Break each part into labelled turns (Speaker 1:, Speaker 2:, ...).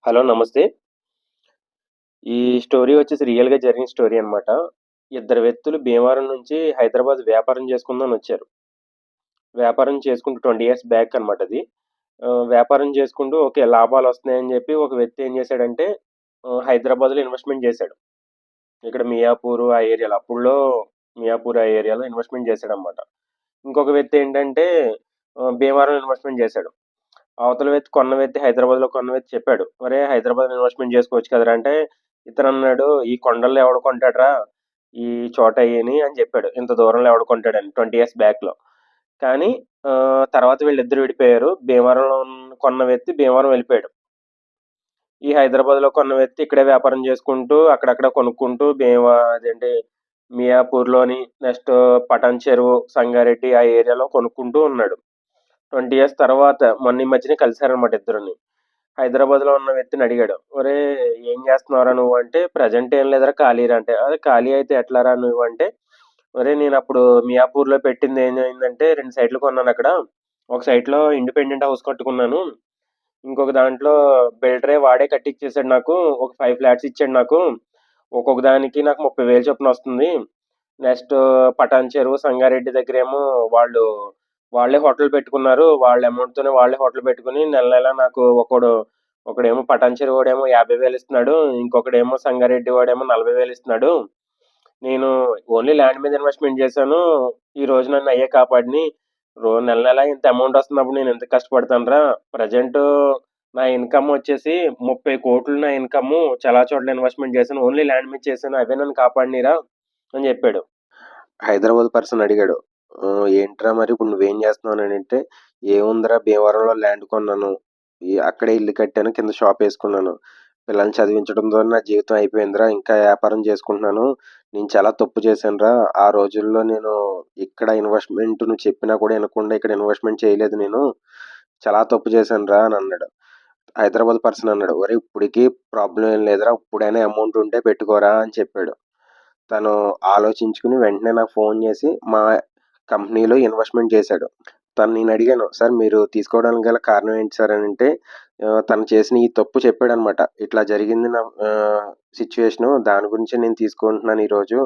Speaker 1: Hello! నమస్తే. ఈ story వచ్చేసి రియల్‌గా జరిగిన స్టోరీ అనమాట. ఇద్దరు వ్యక్తులు భీమవరం నుంచి హైదరాబాద్ వ్యాపారం చేసుకుందామనొచ్చారు. వ్యాపారం చేసుకుంటూ 20 ఇయర్స్ బ్యాక్ అనమాట అది. వ్యాపారం చేసుకుంటూ ఓకే. లాభాలొస్తున్నాయని జెప్పి ఒక వ్యక్తి ఏం జేశాడంటే హైదరాబాద్‌లో ఇన్వెస్ట్‌మెంట్ జేశాడు. ఇక్కడ మియాపూర్ ఆ ఏరియాలో అప్పుడులో మియాపూర్ ఆ ఏరియాలో ఇన్వెస్ట్‌మెంట్ జేశాడనమాట. ఇంకొక వ్యక్తి ఏంటంటే భీమవరం ఇన్వెస్ట్‌మెంట్ జేశాడు. అవతల వ్యక్తి కొన్న వ్యక్తి హైదరాబాద్‌లో కొన్న వ్యక్తి చెప్పాడు. "ఒరేయ్! హైదరాబాద్‌లో ఇన్వెస్ట్‌మెంట్ జేసుకోవచ్చు కదరా!" అంటే ఇతనన్నాడు, "ఈ కొండల్లో ఎవడు కొంటాడురా! ఈ చోట అయ్యిని" అని చెప్పాడు. ఇంత దూరంలో ఎవడు కొంటాడని 20 ఇయర్స్ బ్యాక్‌లో. కానీ తర్వాత వీళ్ళిద్దరూ విడిపోయారు. భీమవరంలో కొన్న వ్యక్తి భీమవరం వెళ్ళిపోయాడు. ఈ హైదరాబాద్‌లో కొన్న వ్యక్తి ఇక్కడే వ్యాపారం చేసుకుంటూ అక్కడక్కడ కొనుక్కుంటూ అదేంటి మియాపూర్‌లోని నెక్స్ట్ పటాన్ చెరువు, సంగారెడ్డి ఆ ఏరియాలో కొనుక్కుంటూ ఉన్నాడు. 20 ఇయర్స్ తర్వాత మొన్న ఈ మధ్యనే కలిసారనమాట ఇద్దరుని. హైదరాబాద్‌లో ఉన్న వ్యక్తిని అడిగాడు. "ఒరేయ్! ఏం చేస్తున్నావురా నువ్వు" అంటే, "ప్రెజెంట్ ఏం లేదురా ఖాళీరా" అంటే, "అదే ఖాళీ అయితే ఎట్లారా నువ్వు" అంటే, "ఒరేయ్! నేనప్పుడు మియాపూర్‌లో పెట్టింది ఏమైందంటే 2 సైట్‌లు కొన్నానక్కడ. ఒక సైట్‌లో ఇండిపెండెంట్ హౌస్ కట్టుకున్నాను. ఇంకొక దాంట్లో బిల్డరే వాడే కట్టిచ్చేసాడు నాకు. ఒక 5 ఫ్లాట్స్ ఇచ్చాడు నాకు. ఒక్కొక్క దానికి నాకు 30,000 చొప్పునొస్తుంది. నెక్స్ట్ పటాన్ చెరువు, సంగారెడ్డి దగ్గరేమో వాళ్ళు వాళ్ళే హోటల్ పెట్టుకున్నారు. వాళ్ళ అమౌంట్‌తోనే వాళ్ళే హోటల్ పెట్టుకొని నెల నెల నాకు ఒకడేమో పటాన్ చెరువోడేమో 50,000 ఇస్తున్నాడు. ఇంకొకడేమో సంగారెడ్డి వాడేమో 40,000 ఇస్తున్నాడు. నేను ఓన్లీ ల్యాండ్ మీద ఇన్వెస్ట్‌మెంట్ చేశాను. ఈరోజు నన్ను అయ్యే కాపాడినియి. నెల నెల ఇంత అమౌంట్ వస్తున్నప్పుడు నేనెందుకు కష్టపడతానురా! ప్రెజెంటు నా ఇన్‌కమ్ వచ్చేసి 30,00,00,000 నా ఇన్‌కము. చాలా చోట్ల ఇన్వెస్ట్‌మెంట్ చేశాను. ఓన్లీ ల్యాండ్ మీద చేశాను. అవే నన్ను కాపాడినియిరా అని చెప్పాడు. హైదరాబాద్ పర్సన్ అడిగాడు. "ఏంట్రా మరి ఇప్పుడు నువ్వేం చేస్తున్నావు" అనంటే, "ఏముందిరా భీమవరంలో ల్యాండ్ కొన్నాను. అక్కడే ఇల్లు కట్టాను. కింద షాపేసుకున్నాను. పిల్లల్ని చదివించడంతోనే నా జీవితం అయిపోయిందిరా. ఇంకా వ్యాపారం చేసుకుంటున్నాను. నేను చాలా తప్పు చేశానురా. ఆ రోజుల్లో నేను ఇక్కడ ఇన్వెస్ట్‌మెంట్ నువ్వు చెప్పినా కూడా ఇనకుండా ఇక్కడ ఇన్వెస్ట్‌మెంట్ చేయలేదు నేను. చాలా తప్పు చేశానురా" అని అన్నాడు. హైదరాబాద్ పర్సన్ అన్నాడు, "ఒరేయ్! ఇప్పటికి ప్రాబ్లమ్ ఏం లేదురా. ఇప్పుడైనా అమౌంట్ ఉంటే పెట్టుకోరా" అని చెప్పాడు. తను ఆలోచించుకుని వెంటనే నాకు ఫోన్ చేసి మా కంపెనీలో ఇన్వెస్ట్‌మెంట్ చేశాడు. నేనడిగాను, "సార్ మీరు తీసుకోవడానికి గల కారణం ఏంటి సార్" అనంటే తను చేసిన ఈ తప్పు చెప్పాడనమాట. "ఇట్లా జరిగింది నా సిట్యుయేషను. దాని గురించే నేను తీసుకుంటున్నాను ఈరోజు."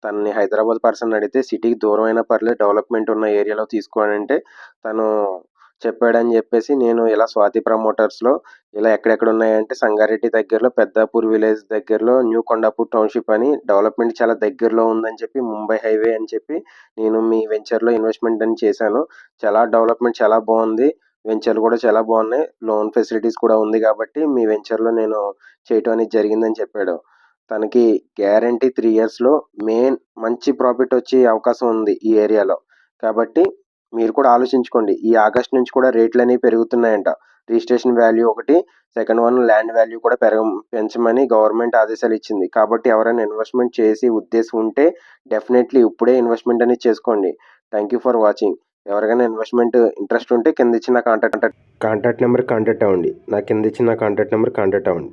Speaker 1: తనని హైదరాబాద్ పర్సన్‌ని అడిగితే సిటీకి దూరం అయినా పర్లేదు డెవలప్‌మెంట్ ఉన్న ఏరియాలో తీసుకో అనంటే తను చెప్పాడని చెప్పేసి నేను ఇలా స్వాతి ప్రమోటర్స్‌లో ఇలా ఎక్కడెక్కడున్నాయంటే సంగారెడ్డి దగ్గరలో పెద్దాపూర్ విలేజ్ దగ్గరలో న్యూ కొండాపూర్ టౌన్‌షిప్ అని డెవలప్‌మెంట్ చాలా దగ్గరలో ఉందని చెప్పి ముంబై హైవే అని చెప్పి నేను మీ వెంచర్‌లో ఇన్వెస్ట్‌మెంట్ అని చేశాను. చాలా డెవలప్‌మెంట్ చాలా బావుంది. వెంచర్‌లు కూడా చాలా బావున్నాయి. లోన్ ఫెసిలిటీస్ కూడా ఉంది కాబట్టి మీ వెంచర్‌లో నేను చేయటం అనేది జరిగిందని చెప్పాడు. తనకి గ్యారంటీ 3 ఇయర్స్‌లో మంచి ప్రాఫిట్ వచ్చే అవకాశం ఉంది ఈ ఏరియాలో. కాబట్టి మీరు కూడా ఆలోచించుకోండి. ఈ ఆగస్ట్ నుంచి కూడా రేట్లనేవి పెరుగుతున్నాయంట. రిజిస్ట్రేషన్ వాల్యూ ఒకటి, సెకండ్ వన్ ల్యాండ్ వాల్యూ కూడా పెంచమని గవర్నమెంట్ ఆదేశాలిచ్చింది. కాబట్టి ఎవరైనా ఇన్వెస్ట్‌మెంట్ చేసే ఉద్దేశం ఉంటే డెఫినైట్‌లీ ఇప్పుడే ఇన్వెస్ట్‌మెంట్ అనేది చేసుకోండి. Thank you for watching. ఎవరికైనా ఇన్వెస్ట్‌మెంట్ ఇంట్రెస్ట్ ఉంటే కింద ఇచ్చిన కాంటాక్ట్ నంబర్‌కి కాంటాక్ట్ అవ్వండి. నా కింద ఇచ్చిన కాంటాక్ట్ నంబర్‌కి కాంటాక్ట్ అవ్వండి.